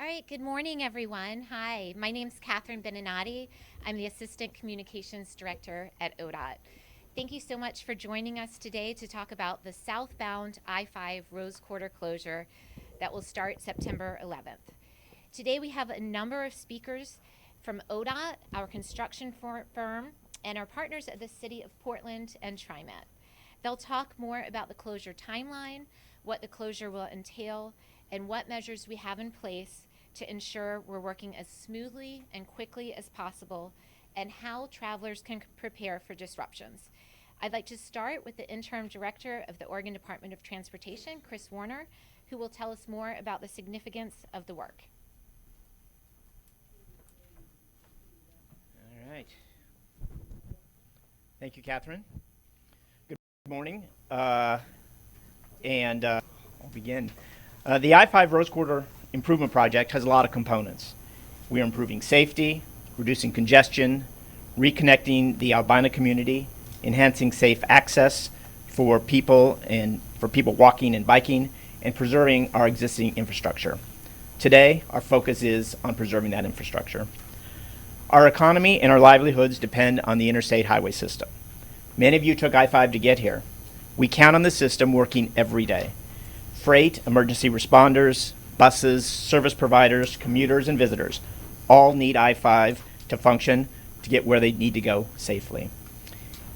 right, good morning, everyone. Hi, my name is Catherine Beninati. I'm the Assistant Communications Director at ODOT. Thank you so much for joining us today to talk about the southbound I-5 Rose Quarter closure that will start September 11th. Today we have a number of speakers from ODOT, our construction firm, and our partners at the City of Portland and TriMet. They'll talk more about the closure timeline, what the closure will entail, and what measures we have in place to ensure we're working as smoothly and quickly as possible, and how travelers can prepare for disruptions. I'd like to start with the Interim Director of the Oregon Department of Transportation, Chris Warner, who will tell us more about the significance of the work. All right. Thank you, Catherine. Good morning. I'll begin. The I-5 Rose Quarter Improvement Project has a lot of components. We are improving safety, reducing congestion, reconnecting the albino community, enhancing safe access for people walking and biking, and preserving our existing infrastructure. Today, our focus is on preserving that infrastructure. Our economy and our livelihoods depend on the interstate highway system. Many of you took I-5 to get here. We count on the system working every day. Freight, emergency responders, buses, service providers, commuters, and visitors all need I-5 to function to get where they need to go safely.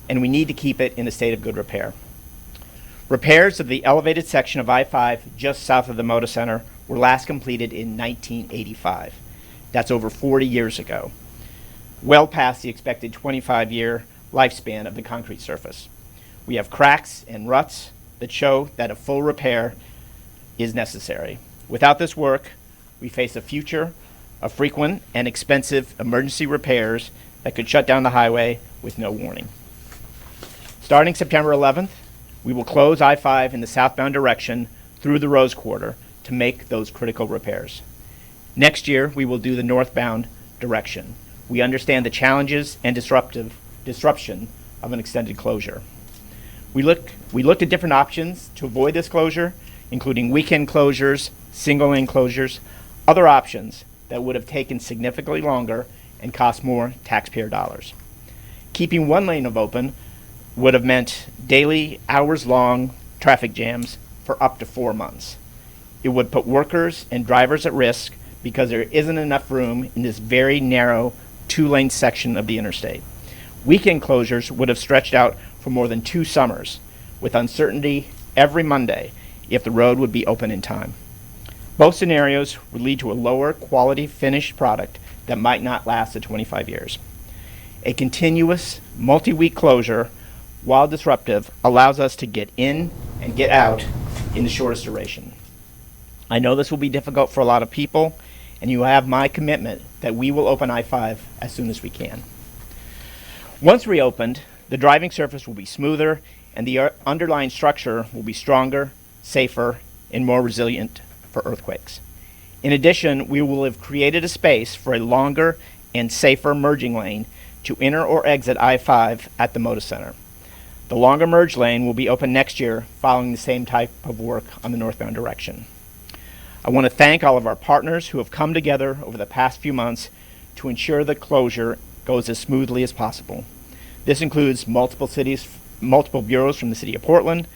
And we need to keep it in a state of good repair. Repairs of the elevated section of I-5 just south of the Moda Center were last completed in 1985. That's over 40 years ago, well past the expected 25-year lifespan of the concrete surface. We have cracks and ruts that show that a full repair is necessary. Without this work, we face a future of frequent and expensive emergency repairs that could shut down the highway with no warning. Starting September 11th, we will close I-5 in the southbound direction through the Rose Quarter to make those critical repairs. Next year, we will do the northbound direction. We understand the challenges and disruption of an extended closure. We looked at different options to avoid this closure, including weekend closures, single lane closures, other options that would have taken significantly longer and cost more taxpayer dollars. Keeping one lane open would have meant daily, hours-long traffic jams for up to 4 months. It would put workers and drivers at risk because there isn't enough room in this very narrow 2-lane section of the interstate. Weekend closures would have stretched out for more than 2 summers, with uncertainty every Monday if the road would be open in time. Both scenarios would lead to a lower quality finished product that might not last the 25 years. A continuous multi-week closure, while disruptive, allows us to get in and get out in the shortest duration. I know this will be difficult for a lot of people, and you have my commitment that we will open I-5 as soon as we can. Once reopened, the driving surface will be smoother and the underlying structure will be stronger, safer, and more resilient for earthquakes. In addition, we will have created a space for a longer and safer merging lane to enter or exit I-5 at the Moda Center. The longer merge lane will be open next year following the same type of work on the northbound direction. I want to thank all of our partners who have come together over the past few months to ensure the closure goes as smoothly as possible. This includes multiple bureaus from the City of Portland,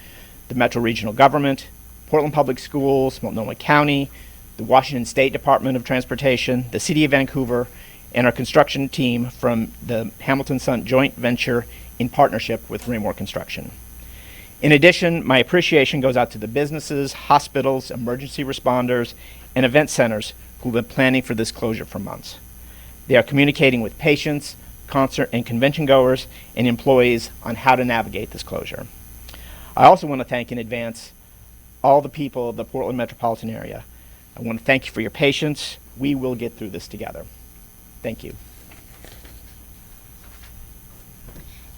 the Metro Regional Government, Portland Public Schools, Multnomah County, the Washington State Department of Transportation, the City of Vancouver, and our construction team from the Hamilton-Sunt joint venture in partnership with Raymore Construction. In addition, my appreciation goes out to the businesses, hospitals, emergency responders, and event centers who have been planning for this closure for months. They are communicating with patients, concert and convention goers, and employees on how to navigate this closure. I also want to thank in advance all the people of the Portland metropolitan area. I want to thank you for your patience. We will get through this together. Thank you.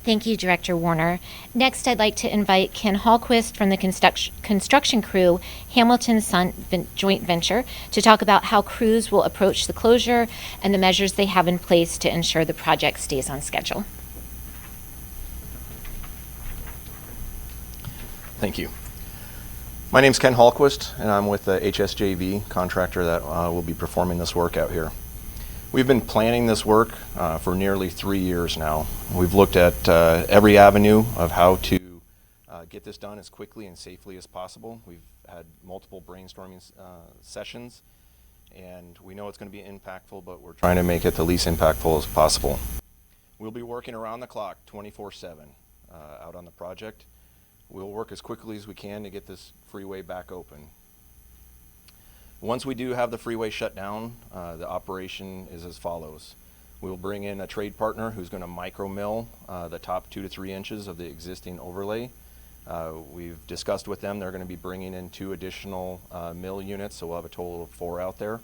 Thank you, Director Warner. Next, I'd like to invite Ken Hallquist from the construction crew, Hamilton-Sunt joint venture, to talk about how crews will approach the closure and the measures they have in place to ensure the project stays on schedule. Thank you. My name's Ken Hallquist, and I'm with the HSJV contractor that will be performing this work out here. We've been planning this work for nearly 3 years now. We've looked at every avenue of how to get this done as quickly and safely as possible. We've had multiple brainstorming sessions, and we know it's going to be impactful, but we're trying to make it the least impactful as possible. We'll be working around the clock 24/7 out on the project. We'll work as quickly as we can to get this freeway back open. Once we do have the freeway shut down, the operation is as follows. We'll bring in a trade partner who's going to micro mill the top 2 to 3 inches of the existing overlay. We've discussed with them they're going to be bringing in 2 additional mill units, so we'll have a total of 4 out there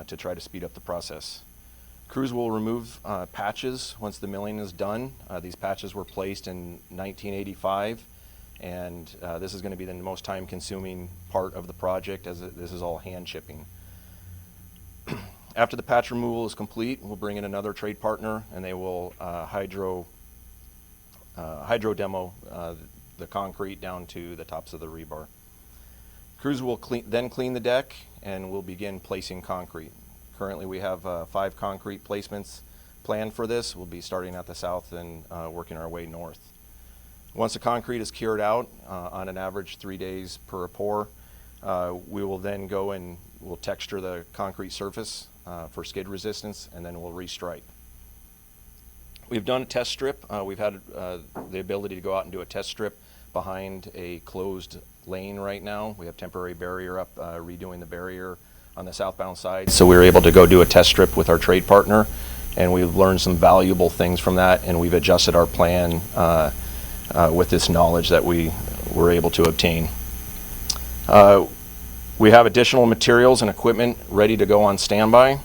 to try to speed up the process. Crews will remove patches once the milling is done. These patches were placed in 1985. And this is going to be the most time-consuming part of the project, as this is all hand chipping. After the patch removal is complete, we'll bring in another trade partner, and they will hydro demo the concrete down to the tops of the rebar. Crews will then clean the deck, and we'll begin placing concrete. Currently, we have 5 concrete placements planned for this. We'll be starting at the south and working our way north. Once the concrete is cured out, on an average 3 days per pour, we will then go and we'll texture the concrete surface for skid resistance, and then we'll restripe. We've done a test strip. We've had the ability to go out and do a test strip behind a closed lane right now. We have temporary barrier up, redoing the barrier on the southbound side. So we were able to go do a test strip with our trade partner, and we've learned some valuable things from that, and we've adjusted our plan with this knowledge that we were able to obtain. We have additional materials and equipment ready to go on standby.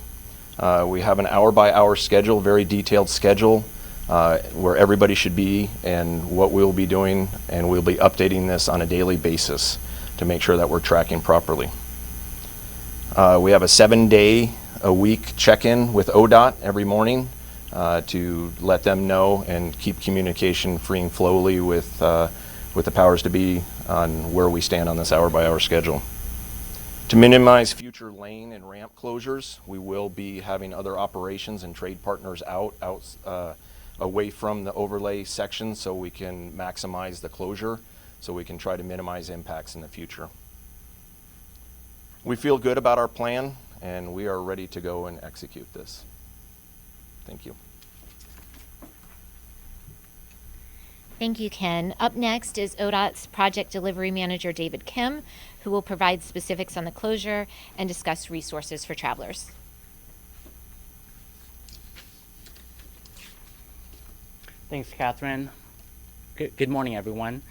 We have an hour-by-hour schedule, very detailed schedule, where everybody should be and what we'll be doing, and we'll be updating this on a daily basis to make sure that we're tracking properly. We have a 7-day-a-week check-in with ODOT every morning, to let them know and keep communication free and flowly with the powers to be on where we stand on this hour-by-hour schedule. To minimize future lane and ramp closures, we will be having other operations and trade partners out away from the overlay section, so we can maximize the closure, so we can try to minimize impacts in the future. We feel good about our plan, and we are ready to go and execute this. Thank you. Thank you, Ken. Up next is ODOT's Project Delivery Manager, David Kim, who will provide specifics on the closure and discuss resources for travelers. Thanks, Catherine. Good morning, everyone.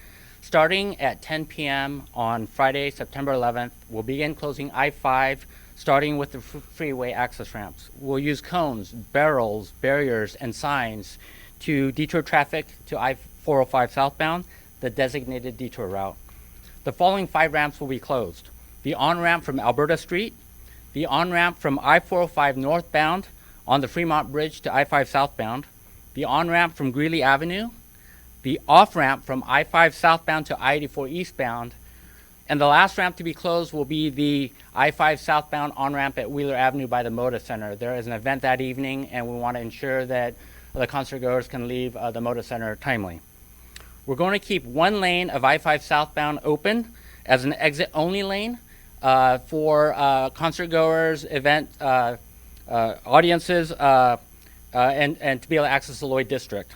Starting at 10 p.m. on Friday, September 11th, we'll begin closing I-5, starting with the freeway access ramps. We'll use cones, barrels, barriers, and signs to detour traffic to I-405 southbound, the designated detour route. The following 5 ramps will be closed: the on-ramp from Alberta Street, the on-ramp from I-405 northbound on the Fremont Bridge to I-5 southbound, the on-ramp from Greeley Avenue, the off-ramp from I-5 southbound to I-84 eastbound, and the last ramp to be closed will be the I-5 southbound on-ramp at Wheeler Avenue by the Moda Center. There is an event that evening, and we want to ensure that the concert goers can leave the Moda Center timely. We're going to keep 1 lane of I-5 southbound open as an exit-only lane for concert goers, event audiences, and to be able to access the Lloyd District.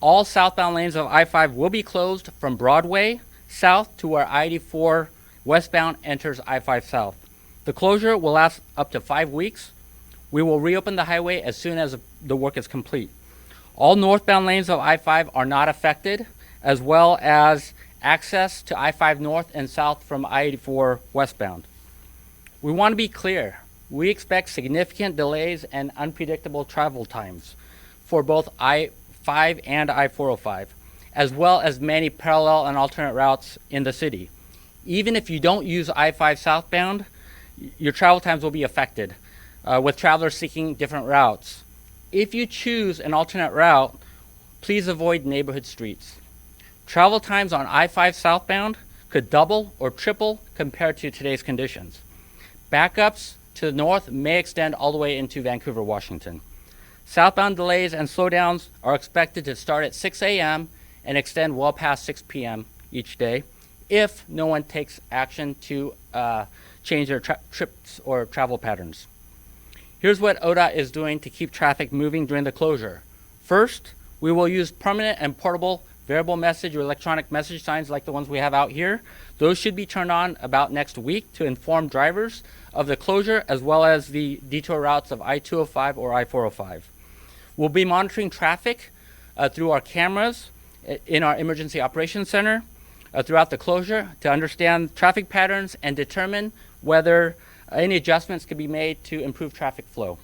All southbound lanes of I-5 will be closed from Broadway south to where I-84 westbound enters I-5 south. The closure will last up to 5 weeks. We will reopen the highway as soon as the work is complete. All northbound lanes of I-5 are not affected, as well as access to I-5 north and south from I-84 westbound. We want to be clear. We expect significant delays and unpredictable travel times for both I-5 and I-405, as well as many parallel and alternate routes in the city. Even if you don't use I-5 southbound, your travel times will be affected, with travelers seeking different routes. If you choose an alternate route, please avoid neighborhood streets. Travel times on I-5 southbound could double or triple compared to today's conditions. Backups to the north may extend all the way into Vancouver, Washington. Southbound delays and slowdowns are expected to start at 6 a.m. and extend well past 6 p.m. each day if no one takes action to change their trips or travel patterns. Here's what ODOT is doing to keep traffic moving during the closure. First, we will use permanent and portable variable message or electronic message signs like the ones we have out here. Those should be turned on about next week to inform drivers of the closure as well as the detour routes of I-205 or I-405. We'll be monitoring traffic through our cameras in our Emergency Operations Center throughout the closure to understand traffic patterns and determine whether any adjustments can be made to improve traffic flow.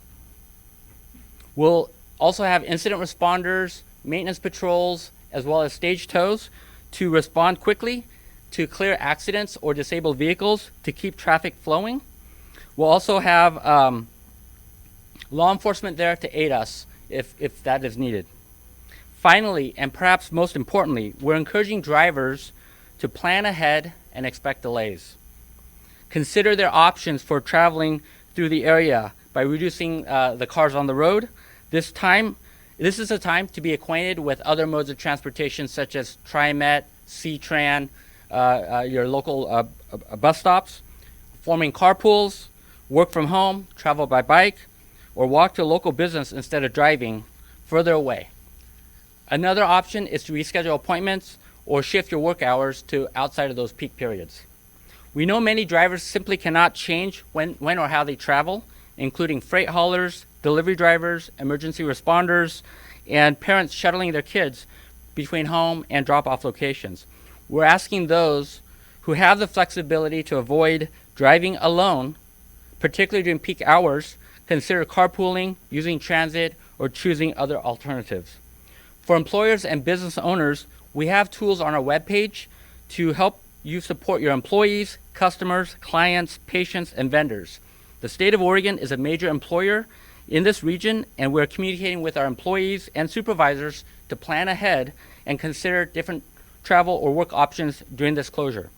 We'll also have incident responders, maintenance patrols, as well as stage tows to respond quickly to clear accidents or disabled vehicles to keep traffic flowing. We'll also have law enforcement there to aid us if that is needed. Finally, and perhaps most importantly, we're encouraging drivers to plan ahead and expect delays. Consider their options for traveling through the area by reducing the cars on the road. This is a time to be acquainted with other modes of transportation such as TriMet, C-Tran, your local bus stops, forming carpools, work from home, travel by bike, or walk to a local business instead of driving further away. Another option is to reschedule appointments or shift your work hours to outside of those peak periods. We know many drivers simply cannot change when or how they travel, including freight haulers, delivery drivers, emergency responders, and parents shuttling their kids between home and drop-off locations. We're asking those who have the flexibility to avoid driving alone, particularly during peak hours, consider carpooling, using transit, or choosing other alternatives. For employers and business owners, we have tools on our webpage to help you support your employees, customers, clients, patients, and vendors. The state of Oregon is a major employer in this region, and we're communicating with our employees and supervisors to plan ahead and consider different travel or work options during this closure.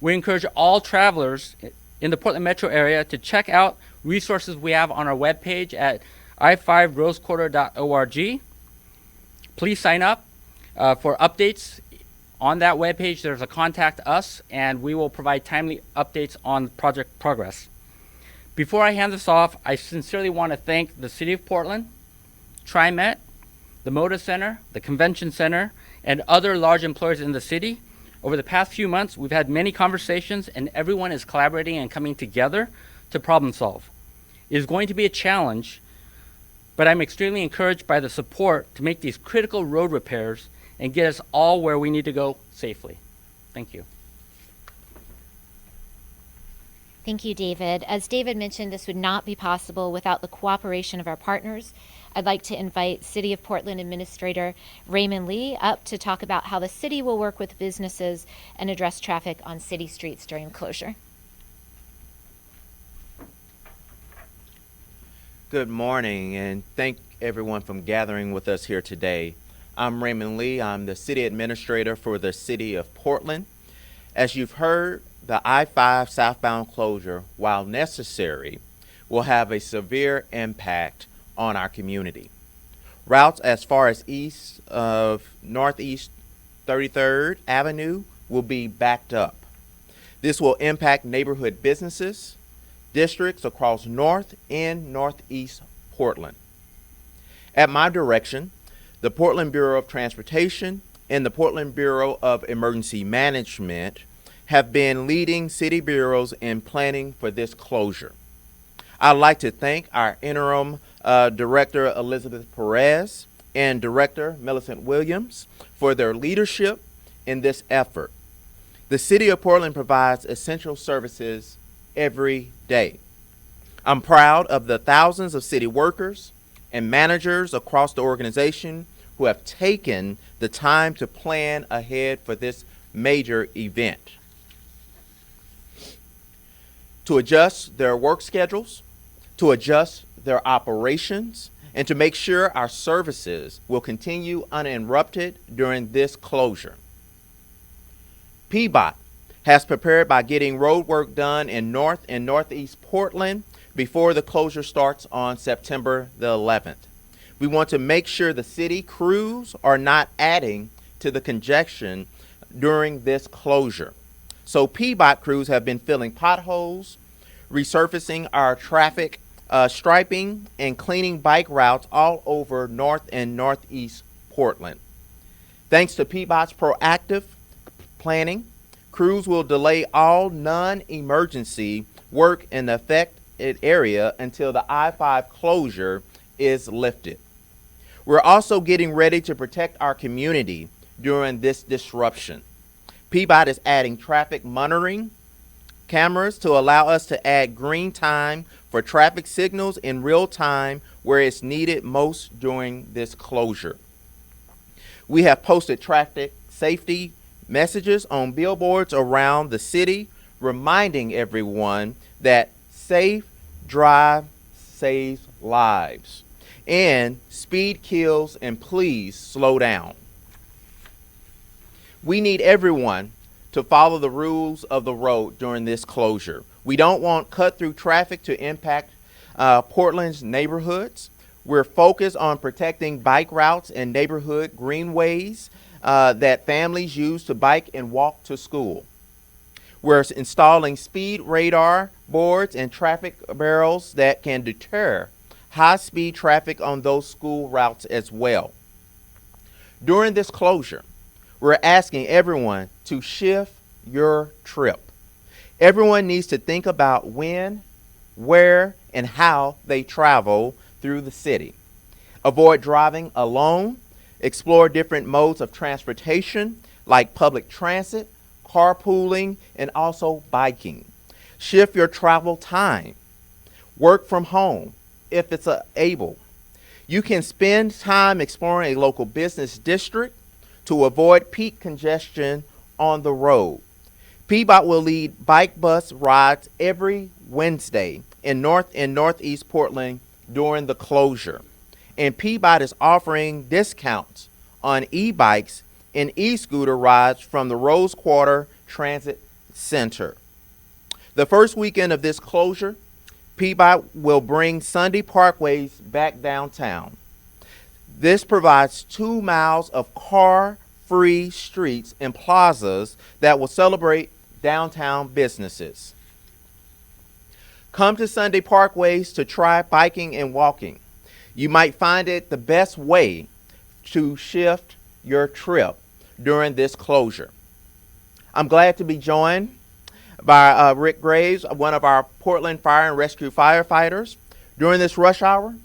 We encourage all travelers in the Portland metro area to check out resources we have on our webpage at i5rosequarter.org. Please sign up for updates on that webpage. There's a contact us, and we will provide timely updates on project progress. Before I hand this off, I sincerely want to thank the City of Portland, TriMet, the Moda Center, the Convention Center, and other large employers in the city. Over the past few months, we've had many conversations, and everyone is collaborating and coming together to problem solve. It is going to be a challenge, but I'm extremely encouraged by the support to make these critical road repairs and get us all where we need to go safely. Thank you. Thank you, David. As David mentioned, this would not be possible without the cooperation of our partners. I'd like to invite City of Portland Administrator Raymond Lee up to talk about how the city will work with businesses and address traffic on city streets during closure. Good morning, and thank everyone for gathering with us here today. I'm Raymond Lee. I'm the City Administrator for the City of Portland. As you've heard, the I-5 southbound closure, while necessary, will have a severe impact on our community. Routes as far as east of Northeast 33rd Avenue will be backed up. This will impact neighborhood businesses, districts across North and Northeast Portland. At my direction, the Portland Bureau of Transportation and the Portland Bureau of Emergency Management have been leading city bureaus in planning for this closure. I'd like to thank our interim Director Elizabeth Perez and Director Millicent Williams for their leadership in this effort. The City of Portland provides essential services every day. I'm proud of the thousands of city workers and managers across the organization who have taken the time to plan ahead for this major event, to adjust their work schedules, to adjust their operations, and to make sure our services will continue uninterrupted during this closure. PBOT has prepared by getting road work done in North and Northeast Portland before the closure starts on September the 11th. We want to make sure the city crews are not adding to the congestion during this closure. So PBOT crews have been filling potholes, resurfacing our traffic striping, and cleaning bike routes all over North and Northeast Portland. Thanks to PBOT's proactive planning, crews will delay all non-emergency work in the affected area until the I-5 closure is lifted. We're also getting ready to protect our community during this disruption. PBOT is adding traffic monitoring cameras to allow us to add green time for traffic signals in real time where it's needed most during this closure. We have posted traffic safety messages on billboards around the city, reminding everyone that safe drive saves lives and speed kills, and please slow down. We need everyone to follow the rules of the road during this closure. We don't want cut-through traffic to impact Portland's neighborhoods. We're focused on protecting bike routes and neighborhood greenways that families use to bike and walk to school. We're installing speed radar boards and traffic barrels that can deter high-speed traffic on those school routes as well. During this closure, we're asking everyone to shift your trip. Everyone needs to think about when, where, and how they travel through the city. Avoid driving alone. Explore different modes of transportation like public transit, carpooling, and also biking. Shift your travel time. Work from home if it's able. You can spend time exploring a local business district to avoid peak congestion on the road. PBOT will lead bike bus rides every Wednesday in North and Northeast Portland during the closure. And PBOT is offering discounts on e-bikes and e-scooter rides from the Rose Quarter Transit Center. The first weekend of this closure, PBOT will bring Sunday Parkways back downtown. This provides 2 miles of car-free streets and plazas that will celebrate downtown businesses. Come to Sunday Parkways to try biking and walking. You might find it the best way to shift your trip during this closure. I'm glad to be joined by Rick Graves, one of our Portland Fire and Rescue firefighters. During this rush hour,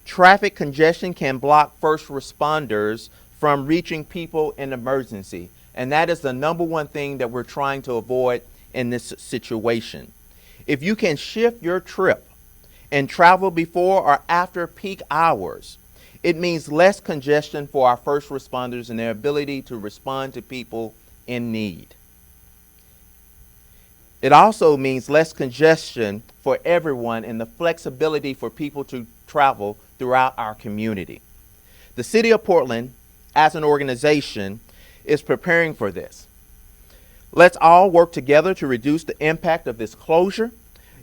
traffic congestion can block first responders from reaching people in emergency. And that is the number one thing that we're trying to avoid in this situation. If you can shift your trip and travel before or after peak hours, it means less congestion for our first responders and their ability to respond to people in need. It also means less congestion for everyone and the flexibility for people to travel throughout our community. The City of Portland, as an organization, is preparing for this. Let's all work together to reduce the impact of this closure.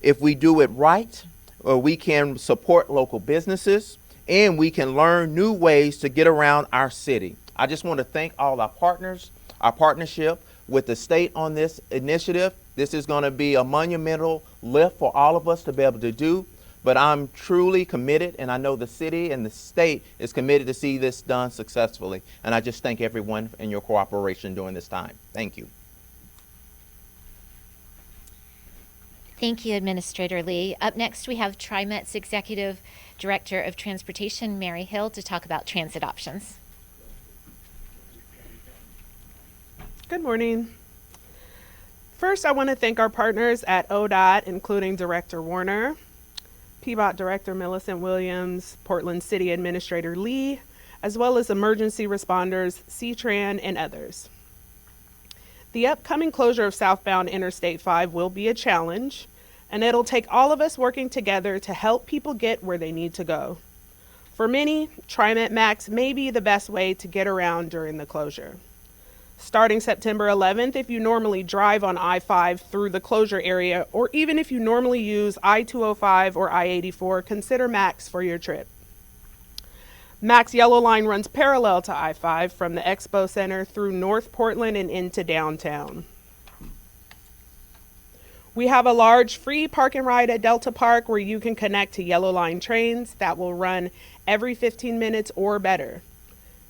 If we do it right, we can support local businesses and we can learn new ways to get around our city. I just want to thank all our partners, our partnership with the state on this initiative. This is going to be a monumental lift for all of us to be able to do, but I'm truly committed, and I know the city and the state is committed to see this done successfully. And I just thank everyone in your cooperation during this time. Thank you. Thank you, Administrator Lee. Up next, we have TriMet's Executive Director of Transportation, Mary Hill, to talk about transit options. Good morning. First, I want to thank our partners at ODOT, including Director Warner, PBOT Director Millicent Williams, Portland City Administrator Lee, as well as emergency responders, CTRAN, and others. The upcoming closure of southbound Interstate 5 will be a challenge, and it'll take all of us working together to help people get where they need to go. For many, TriMet Max may be the best way to get around during the closure. Starting September 11th, if you normally drive on I-5 through the closure area, or even if you normally use I-205 or I-84, consider MAX for your trip. MAX Yellow Line runs parallel to I-5 from the Expo Center through North Portland and into downtown. We have a large free park and ride at Delta Park where you can connect to Yellow Line trains that will run every 15 minutes or better.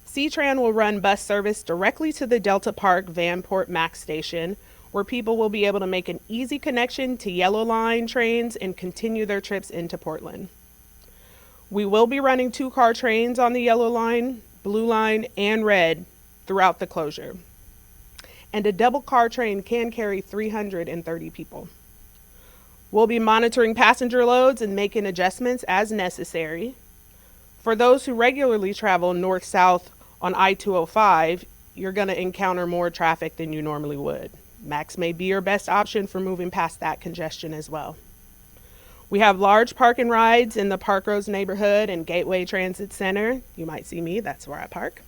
C-Tran will run bus service directly to the Delta Park Vanport MAX station, where people will be able to make an easy connection to Yellow Line trains and continue their trips into Portland. We will be running 2-car trains on the Yellow Line, Blue Line, and Red throughout the closure. And a double-car train can carry 330 people. We'll be monitoring passenger loads and making adjustments as necessary. For those who regularly travel north-south on I-205, you're going to encounter more traffic than you normally would. MAX may be your best option for moving past that congestion as well. We have large park and rides in the Park Rose neighborhood and Gateway Transit Center. You might see me, that's where I park.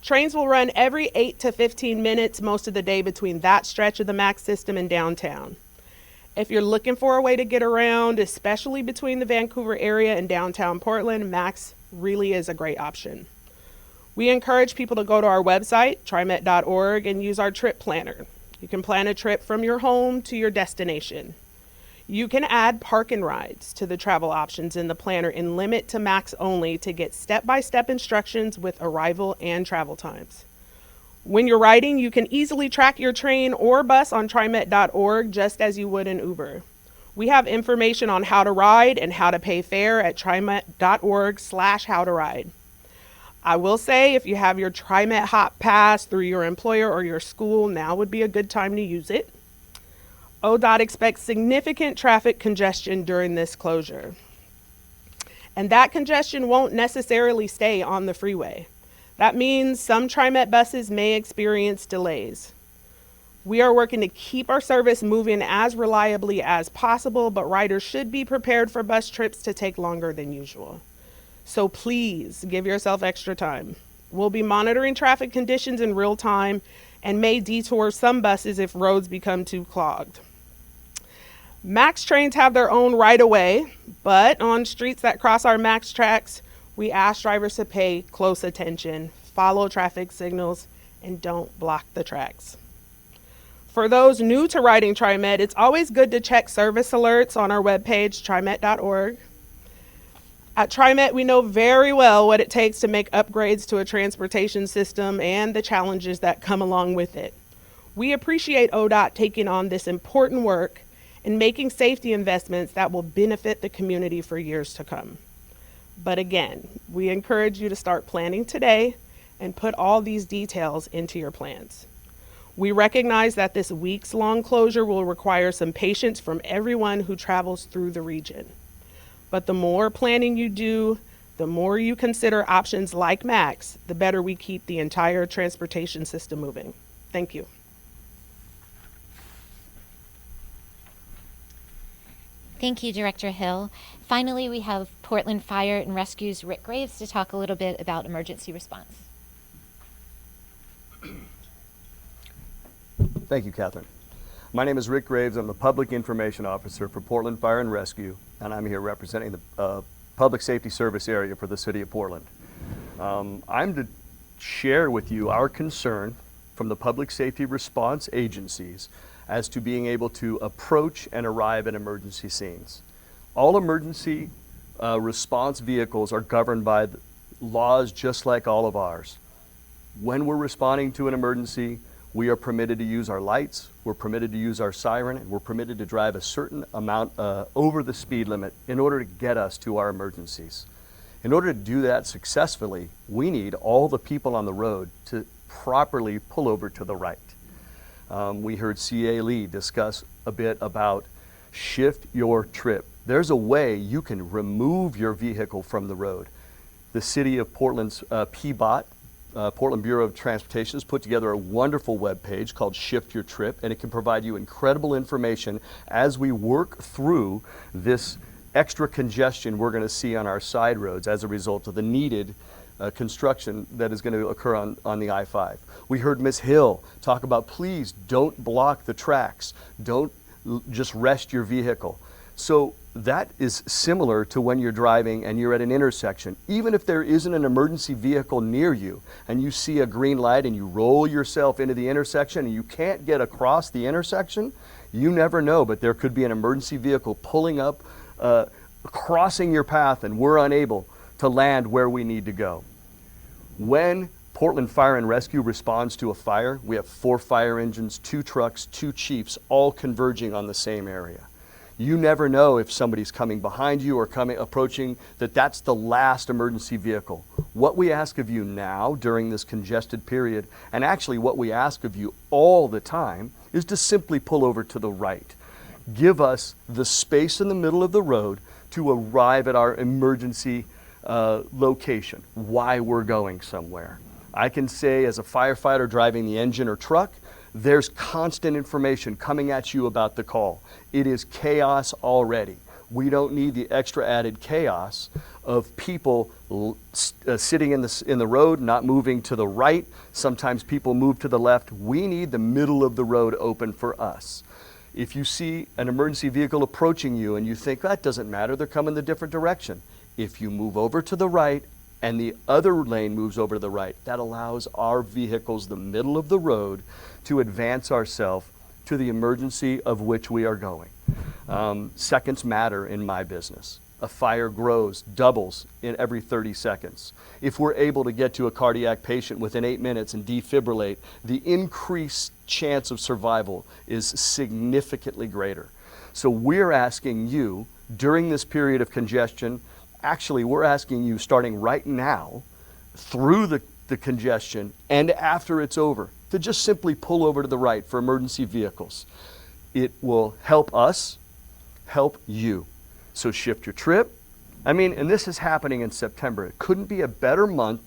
Trains will run every 8 to 15 minutes most of the day between that stretch of the MAX system and downtown. If you're looking for a way to get around, especially between the Vancouver area and downtown Portland, MAX really is a great option. We encourage people to go to our website, trimet.org, and use our trip planner. You can plan a trip from your home to your destination. You can add park and rides to the travel options in the planner and limit to MAX only to get step-by-step instructions with arrival and travel times. When you're riding, you can easily track your train or bus on trimet.org just as you would in Uber. We have information on how to ride and how to pay fare at trimet.org/howtoride. I will say if you have your TriMet Hop Pass through your employer or your school, now would be a good time to use it. ODOT expects significant traffic congestion during this closure. And that congestion won't necessarily stay on the freeway. That means some TriMet buses may experience delays. We are working to keep our service moving as reliably as possible, but riders should be prepared for bus trips to take longer than usual. So please give yourself extra time. We'll be monitoring traffic conditions in real time and may detour some buses if roads become too clogged. MAX trains have their own right-of-way, but on streets that cross our MAX tracks, we ask drivers to pay close attention, follow traffic signals, and don't block the tracks. For those new to riding TriMet, it's always good to check service alerts on our webpage, trimet.org. At TriMet, we know very well what it takes to make upgrades to a transportation system and the challenges that come along with it. We appreciate ODOT taking on this important work and making safety investments that will benefit the community for years to come. But again, we encourage you to start planning today and put all these details into your plans. We recognize that this weeks-long closure will require some patience from everyone who travels through the region. But the more planning you do, the more you consider options like MAX, the better we keep the entire transportation system moving. Thank you. Thank you, Director Hill. Finally, we have Portland Fire and Rescue's Rick Graves to talk a little bit about emergency response. Thank you, Catherine. My name is Rick Graves. I'm the Public Information Officer for Portland Fire and Rescue, and I'm here representing the Public Safety Service area for the City of Portland. I'm to share with you our concern from the public safety response agencies as to being able to approach and arrive at emergency scenes. All emergency response vehicles are governed by laws just like all of ours. When we're responding to an emergency, we are permitted to use our lights, we're permitted to use our siren, and we're permitted to drive a certain amount over the speed limit in order to get us to our emergencies. In order to do that successfully, we need all the people on the road to properly pull over to the right. We heard C.A. Lee discuss a bit about shift your trip. There's a way you can remove your vehicle from the road. The City of Portland's PBOT, Portland Bureau of Transportation, has put together a wonderful web page called Shift Your Trip, and it can provide you incredible information as we work through this extra congestion we're going to see on our side roads as a result of the needed construction that is going to occur on the I-5. We heard Ms. Hill talk about, please don't block the tracks. Don't just rest your vehicle. So that is similar to when you're driving and you're at an intersection. Even if there isn't an emergency vehicle near you and you see a green light and you roll yourself into the intersection and you can't get across the intersection, you never know, but there could be an emergency vehicle pulling up, crossing your path, and we're unable to land where we need to go. When Portland Fire and Rescue responds to a fire, we have 4 fire engines, 2 trucks, 2 chiefs, all converging on the same area. You never know if somebody's coming behind you or approaching, that's the last emergency vehicle. What we ask of you now during this congested period, and actually what we ask of you all the time, is to simply pull over to the right. Give us the space in the middle of the road to arrive at our emergency location, why we're going somewhere. I can say, as a firefighter driving the engine or truck, there's constant information coming at you about the call. It is chaos already. We don't need the extra added chaos of people sitting in the road, not moving to the right. Sometimes people move to the left. We need the middle of the road open for us. If you see an emergency vehicle approaching you and you think, that doesn't matter, they're coming the different direction. If you move over to the right and the other lane moves over to the right, that allows our vehicles the middle of the road to advance ourselves to the emergency of which we are going. Seconds matter in my business. A fire grows, doubles in every 30 seconds. If we're able to get to a cardiac patient within 8 minutes and defibrillate, the increased chance of survival is significantly greater. So we're asking you, during this period of congestion, actually we're asking you starting right now, through the congestion and after it's over, to just simply pull over to the right for emergency vehicles. It will help us, help you. So shift your trip. And this is happening in September. It couldn't be a better month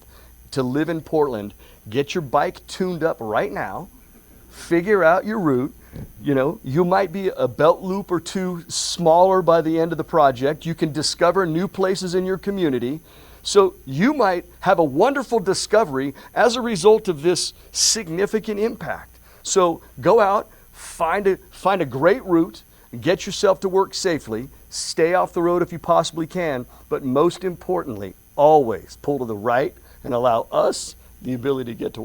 to live in Portland. Get your bike tuned up right now. Figure out your route. You might be a belt loop or 2 smaller by the end of the project. You can discover new places in your community. So you might have a wonderful discovery as a result of this significant impact. So go out, find a great route, get yourself to work safely, stay off the road if you possibly can, but most importantly, always pull to the right and allow us the ability to get to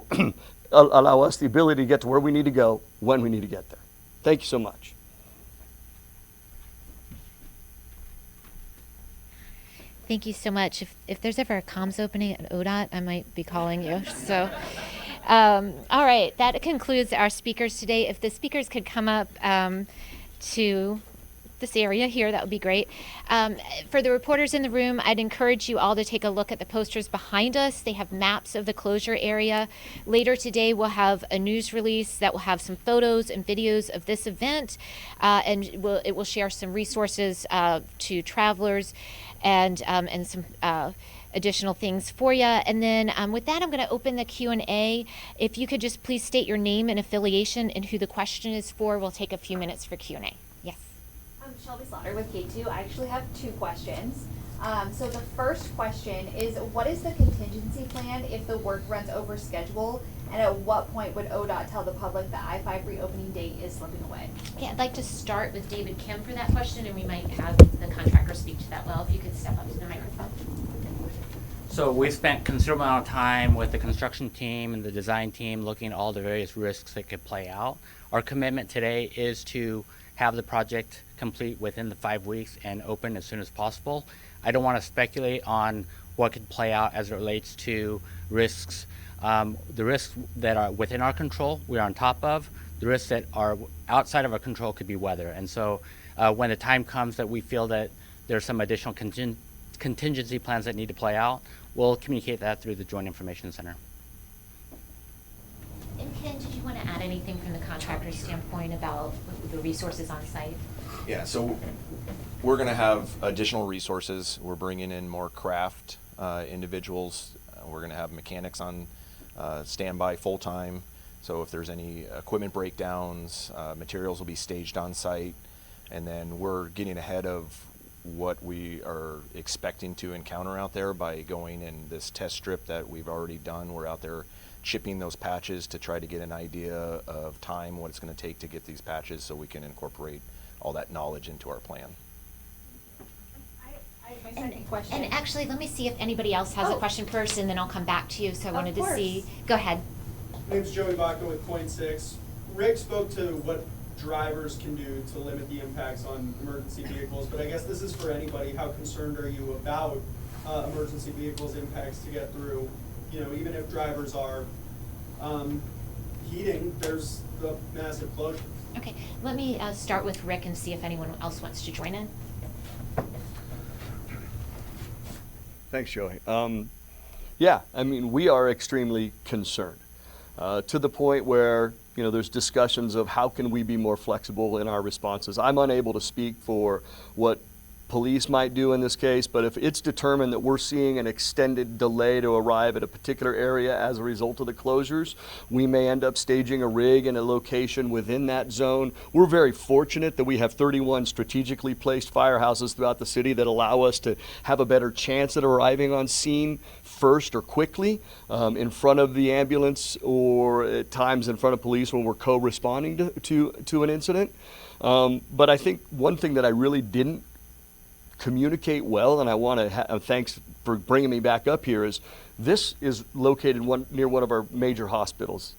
where we need to go when we need to get there. Thank you so much. Thank you so much. If there's ever a comms opening at ODOT, I might be calling you. So, all right, that concludes our speakers today. If the speakers could come up to this area here, that would be great. For the reporters in the room, I'd encourage you all to take a look at the posters behind us. They have maps of the closure area. Later today, we'll have a news release that will have some photos and videos of this event, and it will share some resources to travelers and some additional things for you. And then with that, I'm going to open the Q&A. If you could just please state your name and affiliation and who the question is for. We'll take a few minutes for Q&A. Yes. I'm Shelby Slaughter with K2. I actually have 2 questions. So the first question is, what is the contingency plan if the work runs over schedule? And at what point would ODOT tell the public the I-5 reopening date is slipping away? Okay, I'd like to start with David Kim for that question, and we might have the contractor speak to that well. If you could step up to the microphone. So we've spent considerable amount of time with the construction team and the design team looking at all the various risks that could play out. Our commitment today is to have the project complete within the 5 weeks and open as soon as possible. I don't want to speculate on what could play out as it relates to risks. The risks that are within our control, we are on top of. The risks that are outside of our control could be weather. And so when the time comes that we feel that there's some additional contingency plans that need to play out, we'll communicate that through the Joint Information Center. And Ken, did you want to add anything from the contractor standpoint about the resources on site? Yeah, so we're going to have additional resources. We're bringing in more craft individuals. We're going to have mechanics on standby full-time. So if there's any equipment breakdowns, materials will be staged on site. And then we're getting ahead of what we are expecting to encounter out there by going in this test strip that we've already done. We're out there chipping those patches to try to get an idea of time, what it's going to take to get these patches, so we can incorporate all that knowledge into our plan. My second question. And actually, let me see if anybody else has a Oh. question first, and then I'll come back to you. So I Of wanted to see. course. Go ahead. My name's Joey Baca with Point 6. Rick spoke to what drivers can do to limit the impacts on emergency vehicles, but I guess this is for anybody. How concerned are you about emergency vehicles' impacts to get through? You know, even if drivers are heeding, there's the massive closures. Okay, let me start with Rick and see if anyone else wants to join in. Thanks, Joey. Yeah, I mean, we are extremely concerned to the point where, you know, there's discussions of how can we be more flexible in our responses. I'm unable to speak for what police might do in this case, but if it's determined that we're seeing an extended delay to arrive at a particular area as a result of the closures, we may end up staging a rig in a location within that zone. We're very fortunate that we have 31 strategically placed firehouses throughout the city that allow us to have a better chance at arriving on scene first or quickly in front of the ambulance, or at times in front of police when we're co-responding to an incident. But I think one thing that I really didn't communicate well, and I want to thanks for bringing me back up here, is this is located near one of our major hospitals.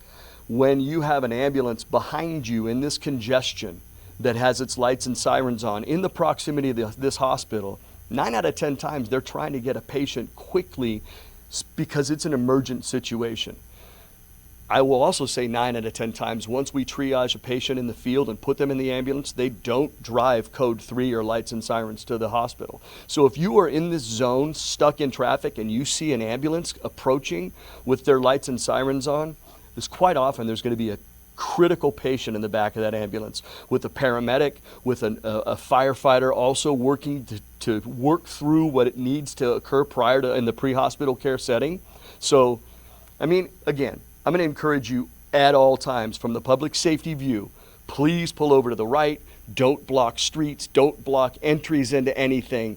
When you have an ambulance behind you in this congestion that has its lights and sirens on in the proximity of this hospital, 9 out of 10 times they're trying to get a patient quickly because it's an emergent situation. I will also say 9 out of 10 times, once we triage a patient in the field and put them in the ambulance, they don't drive code 3 or lights and sirens to the hospital. So if you are in this zone, stuck in traffic, and you see an ambulance approaching with their lights and sirens on, there's going to be a critical patient in the back of that ambulance with a paramedic, with a firefighter also working to work through what it needs to occur prior to in the pre-hospital care setting. So, I mean, again, I'm going to encourage you at all times from the public safety view, please pull over to the right, don't block streets, don't block entries into anything.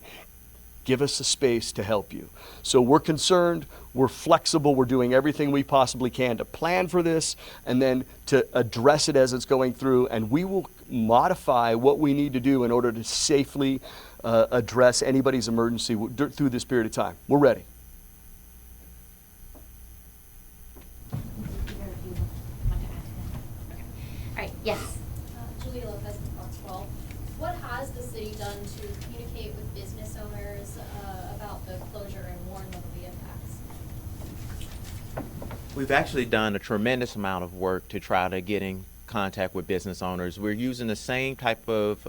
Give us a space to help you. So we're concerned, we're flexible, we're doing everything we possibly can to plan for this and then to address it as it's going through, and we will modify what we need to do in order to safely address anybody's emergency through this period of time. We're ready. All right, yes. Julia Lopez from Fox 12. What has the city done to communicate with business owners about the closure and warn them of the impacts? We've actually done a tremendous amount of work to try to get in contact with business owners. We're using the same type of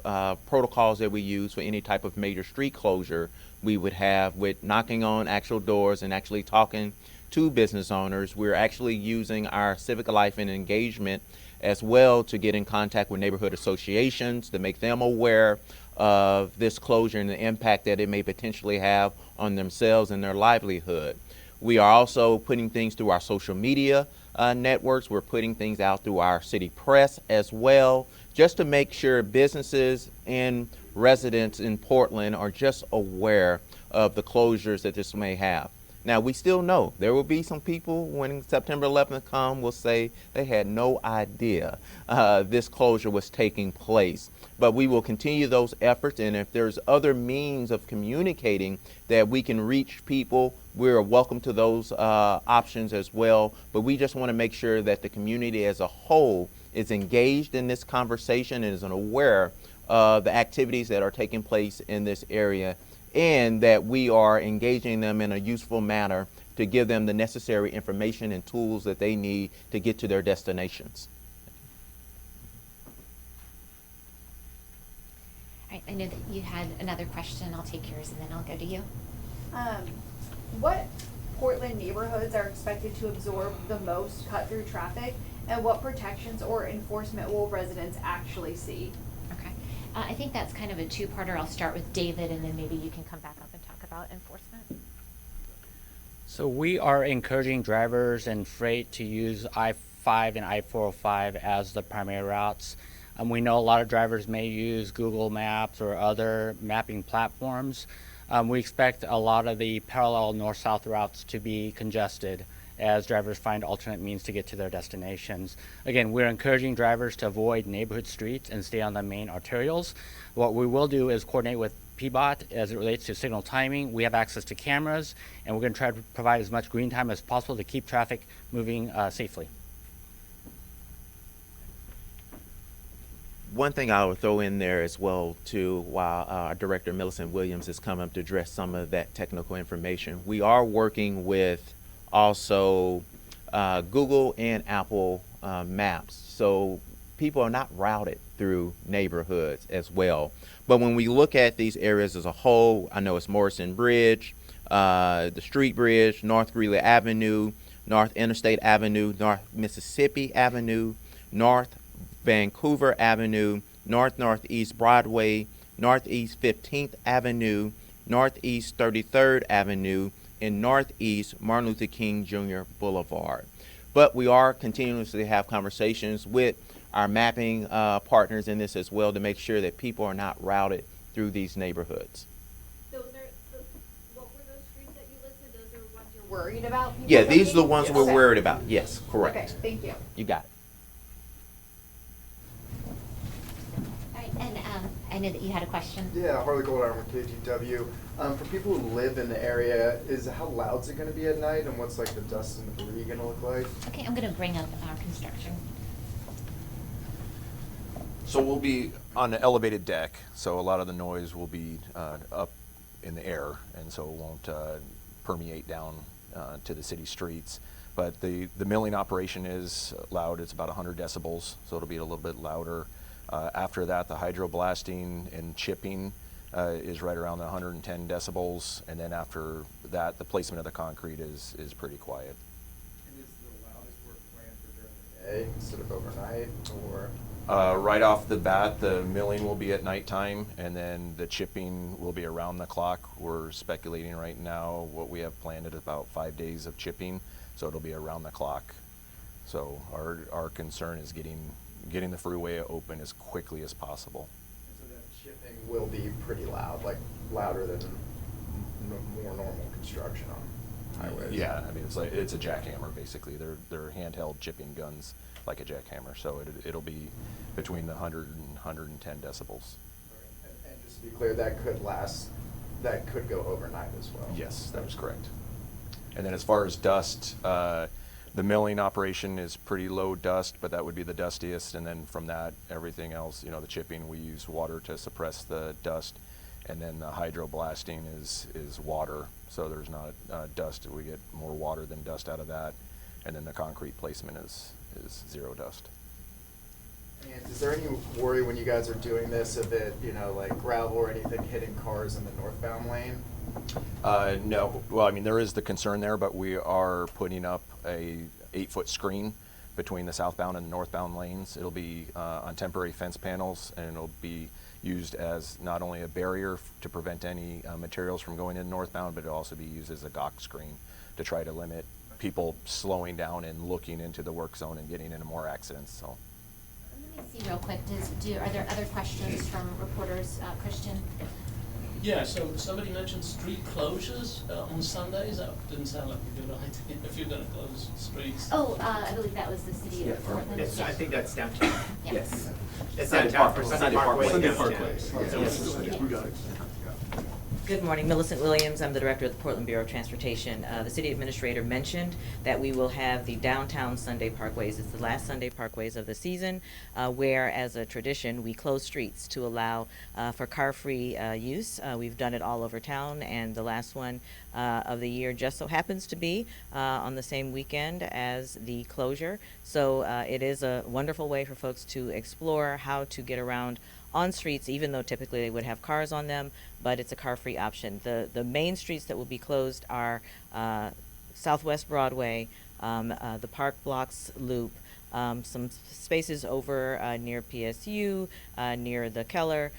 protocols that we use for any type of major street closure we would have, with knocking on actual doors and actually talking to business owners. We're actually using our civic life and engagement as well to get in contact with neighborhood associations to make them aware of this closure and the impact that it may potentially have on themselves and their livelihood. We are also putting things through our social media networks. We're putting things out through our city press as well, just to make sure businesses and residents in Portland are just aware of the closures that this may have. Now, we still know there will be some people when September 11th comes will say they had no idea this closure was taking place. But we will continue those efforts, and if there's other means of communicating that we can reach people, we're welcome to those options as well. But we just want to make sure that the community as a whole is engaged in this conversation and is aware of the activities that are taking place in this area, and that we are engaging them in a useful manner to give them the necessary information and tools that they need to get to their destinations. All right, I know that you had another question. I'll take yours and then I'll go to you. What Portland neighborhoods are expected to absorb the most cut-through traffic, and what protections or enforcement will residents actually see? Okay. I think that's kind of a two-parter. I'll start with David, and then maybe you can come back up and talk about enforcement. So we are encouraging drivers and freight to use I-5 and I-405 as the primary routes. We know a lot of drivers may use Google Maps or other mapping platforms. We expect a lot of the parallel north-south routes to be congested as drivers find alternate means to get to their destinations. Again, we're encouraging drivers to avoid neighborhood streets and stay on the main arterials. What we will do is coordinate with PBOT as it relates to signal timing. We have access to cameras, and we're going to try to provide as much green time as possible to keep traffic moving safely. One thing I would throw in there as well, too, while our Director Millicent Williams is coming up to address some of that technical information, we are working with also Google and Apple Maps. So people are not routed through neighborhoods as well. But when we look at these areas as a whole, I know it's Morrison Bridge, the Street Bridge, North Greeley Avenue, North Interstate Avenue, North Mississippi Avenue, North Vancouver Avenue, Northeast Broadway, Northeast 15th Avenue, Northeast 33rd Avenue, and Northeast Martin Luther King Jr. Boulevard. But we are continuously have conversations with our mapping partners in this as well to make sure that people are not routed through these neighborhoods. Those are, what were those streets that you listed? Those are ones you're worried about? people Yeah, these are the taking? ones Okay. we're worried about. Yes, correct. Okay, thank you. You got it. All right, and I know that you had a question. Yeah, Harley Goldarm with KGW. For people who live in the area, how loud is it going to be at night, and what's like the dust and debris going to look like? Okay, I'm going to bring up our construction. So we'll be on an elevated deck, so a lot of the noise will be up in the air, and so it won't permeate down to the city streets. But the milling operation is loud. It's about 100 decibels, so it'll be a little bit louder. After that, the hydroblasting and chipping is right around the 110 decibels, and then after that, the placement of the concrete is pretty quiet. And is the loudest work planned for during the day instead of overnight, or? Right off the bat, the milling will be at nighttime, and then the chipping will be around the clock. We're speculating right now. What we have planned is about 5 days of chipping, so it'll be around the clock. So our concern is getting the freeway open as quickly as possible. So that shipping will be pretty loud, like louder than more normal construction on highways. Yeah, I mean it's a jackhammer basically. They're handheld chipping guns like a jackhammer, so it'll be between the 100 and 110 decibels. And just to be clear, that could go overnight as well. Yes, that is correct. And then as far as dust, the milling operation is pretty low dust, but that would be the dustiest. And then from that, everything else, the chipping, we use water to suppress the dust. And then the hydroblasting is water, so there's not dust. We get more water than dust out of that. And then the concrete placement is zero dust. And is there any worry when you guys are doing this of it, like gravel or anything hitting cars in the northbound lane? No. Well, I mean, there is the concern there, but we are putting up a 8-foot screen between the southbound and the northbound lanes. It'll be on temporary fence panels, and it'll be used as not only a barrier to prevent any materials from going in northbound, but it'll also be used as a gawk screen to try to limit people slowing down and looking into the work zone and getting into more accidents. So. Let me see real quick. Are there other questions from reporters, Christian? Yeah, so somebody mentioned street closures on Sundays. That didn't sound like a good idea if you're going to close streets. Oh, I believe that was the city of Portland. Yes, I think that's downtown. Yeah. Yes. It's Sunday downtown for Parkway. Sunday Parkway. Sunday downtown. Parkway. We got it. Good morning, Millicent Williams. I'm the director of the Portland Bureau of Transportation. The city administrator mentioned that we will have the downtown Sunday Parkways. It's the last Sunday Parkways of the season, where, as a tradition, we close streets to allow for car-free use. We've done it all over town, and the last one of the year just so happens to be on the same weekend as the closure. So it is a wonderful way for folks to explore how to get around on streets, even though typically they would have cars on them, but it's a car-free option. The main streets that will be closed are Southwest Broadway, the Park Blocks Loop, some spaces over near PSU, near the Keller,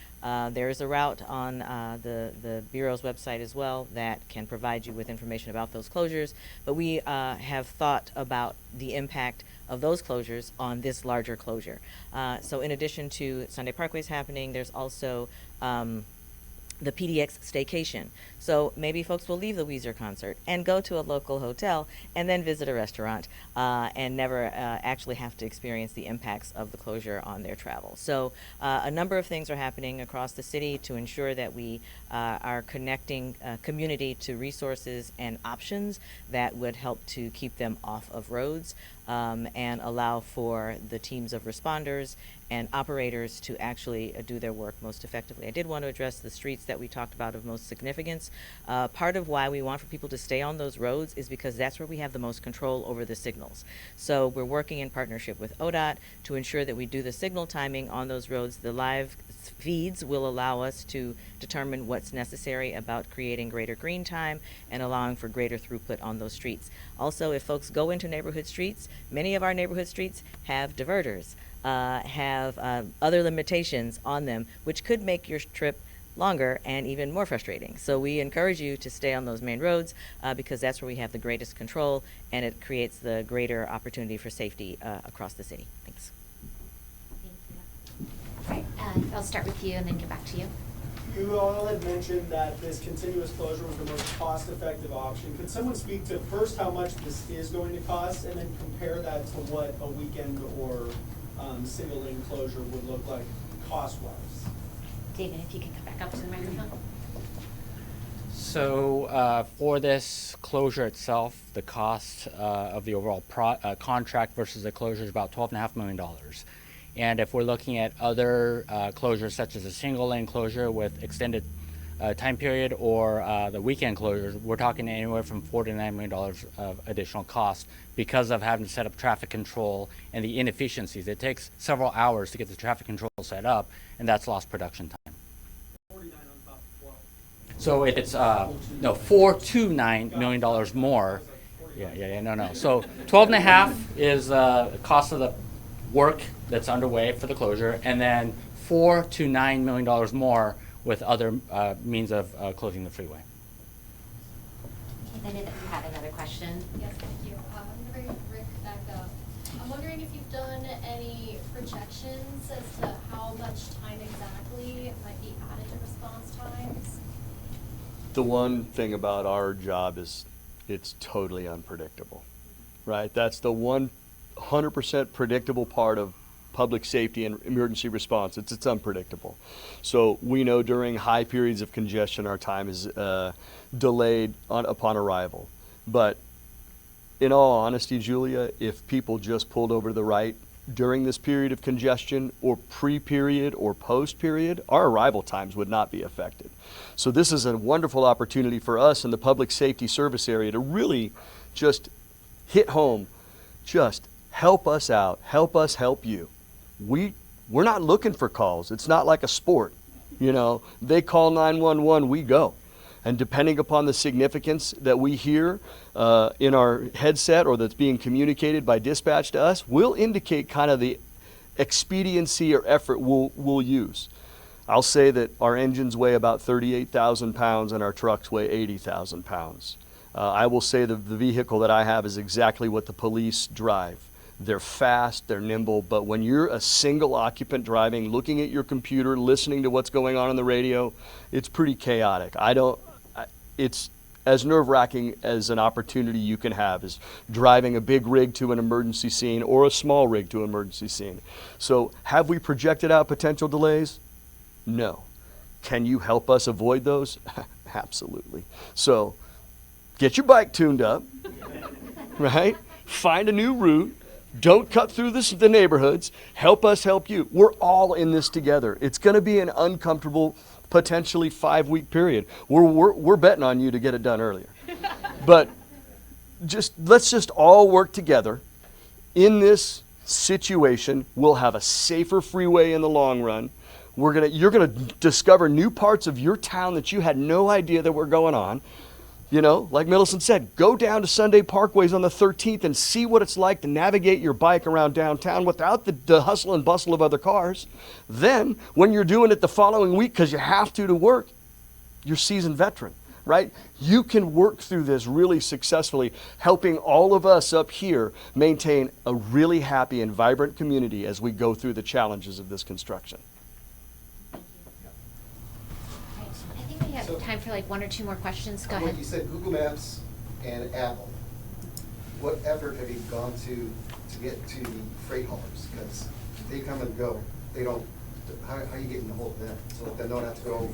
There is a route on the Bureau's website as well that can provide you with information about those closures, but we have thought about the impact of those closures on this larger closure. So in addition to Sunday Parkways happening, there's also the PDX staycation. So maybe folks will leave the Weezer concert and go to a local hotel and then visit a restaurant and never actually have to experience the impacts of the closure on their travel. So a number of things are happening across the city to ensure that we are connecting community to resources and options that would help to keep them off of roads and allow for the teams of responders and operators to actually do their work most effectively. I did want to address the streets that we talked about of most significance. Part of why we want for people to stay on those roads is because that's where we have the most control over the signals. So we're working in partnership with ODOT to ensure that we do the signal timing on those roads. The live feeds will allow us to determine what's necessary about creating greater green time and allowing for greater throughput on those streets. Also, if folks go into neighborhood streets, many of our neighborhood streets have diverters, have other limitations on them, which could make your trip longer and even more frustrating. So we encourage you to stay on those main roads because that's where we have the greatest control and it creates the greater opportunity for safety across the city. Thanks. Thank you. All right, I'll start with you and then get back to you. You all had mentioned that this continuous closure was the most cost-effective option. Could someone speak to first how much this is going to cost and then compare that to what a weekend or single lane closure would look like cost-wise? David, if you can come back up to the microphone. So for this closure itself, the cost of the overall contract versus the closure is about $12.5 million. And if we're looking at other closures, such as a single lane closure with extended time period or the weekend closures, we're talking anywhere from $4 to $9 million of additional cost because of having to set up traffic control and the inefficiencies. It takes several hours to get the traffic control set up, and that's lost production time. 49 on top of 12. So it's no, $4 to $9 million more. No. So 12.5 is the cost of the work that's underway for the closure, and then $4 to $9 million more with other means of closing the freeway. Okay, then you had another question. Yes, thank you. I'm going to bring Rick back up. I'm wondering if you've done any projections as to how much time exactly might be added to response times. The one thing about our job is it's totally unpredictable, right? That's the 100% predictable part of public safety and emergency response. It's unpredictable. So we know during high periods of congestion, our time is delayed upon arrival. But in all honesty, Julia, if people just pulled over to the right during this period of congestion or pre-period or post-period, our arrival times would not be affected. So this is a wonderful opportunity for us in the public safety service area to really just hit home, just help us out, help us help you. We're not looking for calls. It's not like a sport. You know, they call 911, we go. And depending upon the significance that we hear in our headset or that's being communicated by dispatch to us, we'll indicate kind of the expediency or effort we'll use. I'll say that our engines weigh about 38,000 pounds and our trucks weigh 80,000 pounds. I will say the vehicle that I have is exactly what the police drive. They're fast, they're nimble, but when you're a single occupant driving, looking at your computer, listening to what's going on the radio, it's pretty chaotic. It's as nerve-wracking as an opportunity you can have is driving a big rig to an emergency scene or a small rig to an emergency scene. So have we projected out potential delays? No. Can you help us avoid those? Absolutely. So get your bike tuned up, right? Find a new route. Don't cut through the neighborhoods. Help us help you. We're all in this together. It's going to be an uncomfortable, potentially 5-week period. We're betting on you to get it done earlier. But let's just all work together. In this situation, we'll have a safer freeway in the long run. You're gonna discover new parts of your town that you had no idea that were going on. You know, like Millicent said, go down to Sunday Parkways on the 13th and see what it's like to navigate your bike around downtown without the hustle and bustle of other cars. Then, when you're doing it the following week because you have to work, you're seasoned veteran, right? You can work through this really successfully, helping all of us up here maintain a really happy and vibrant community as we go through the challenges of this construction. I think we have time for like one or two more questions. Go ahead. You said Google Maps and Apple. What effort have you gone to get to the freight haulers? Because they come and go. They don't. How are you getting a hold of them so that they don't have to go over?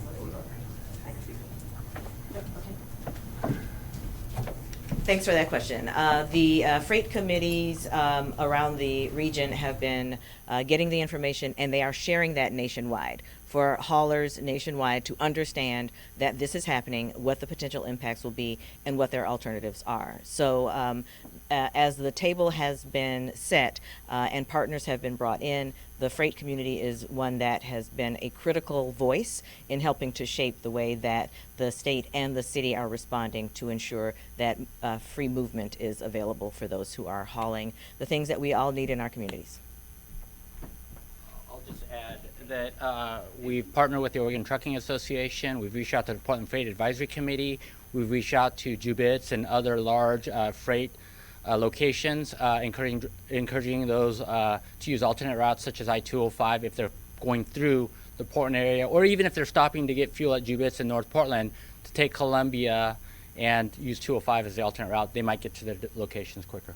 Thanks for that question. The freight committees around the region have been getting the information, and they are sharing that nationwide for haulers nationwide to understand that this is happening, what the potential impacts will be, and what their alternatives are. So as the table has been set and partners have been brought in, the freight community is one that has been a critical voice in helping to shape the way that the state and the city are responding to ensure that free movement is available for those who are hauling the things that we all need in our communities. I'll just add that we've partnered with the Oregon Trucking Association. We've reached out to the Portland Freight Advisory Committee. We've reached out to Jubitz and other large freight locations, encouraging those to use alternate routes such as I-205 if they're going through the Portland area, or even if they're stopping to get fuel at Jubitz in North Portland, to take Columbia and use 205 as the alternate route. They might get to their locations quicker.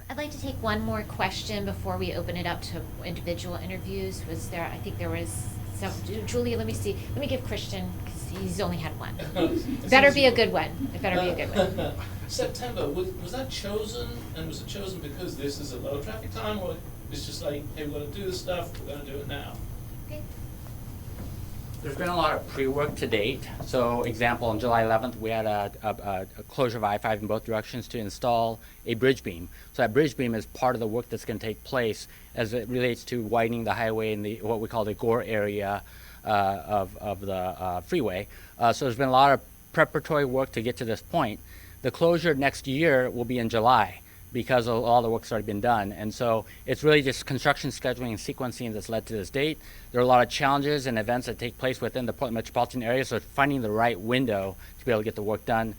I'd like to take one more question before we open it up to individual interviews. Was there, I think there was some, Julia, let me see. Let me give Christian, because he's only had one. It better be a good one. It better be a good one. September, was that chosen, and was it chosen because this is a low traffic time, or it's just like, hey, we're going to do this stuff, we're going to do it now? Okay. There's been a lot of pre-work to date. So, example, on July 11th, we had a closure of I-5 in both directions to install a bridge beam. So that bridge beam is part of the work that's going to take place as it relates to widening the highway in the what we call the Gore area of the freeway. So there's been a lot of preparatory work to get to this point. The closure next year will be in July, because all the work's already been done. And so it's really just construction scheduling and sequencing that's led to this date. There are a lot of challenges and events that take place within the Portland metropolitan area, so finding the right window to be able to get the work done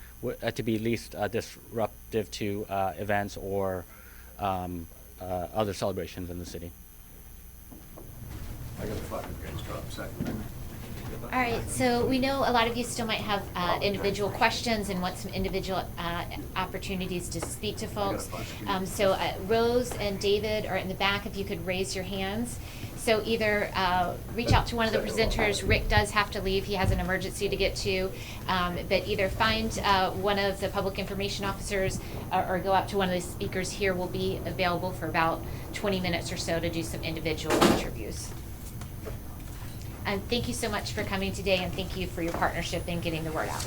to be least disruptive to events or other celebrations in the city. I got a 5 drop second. All right, so we know a lot of you still might have individual questions and want some individual opportunities to speak to folks. So Rose and David are in the back, if you could raise your hands. So either reach out to one of the presenters. Rick does have to leave. He has an emergency to get to. But either find one of the public information officers or go up to one of the speakers here. Will be available for about 20 minutes or so to do some individual interviews. And thank you so much for coming today, and thank you for your partnership in getting the word out.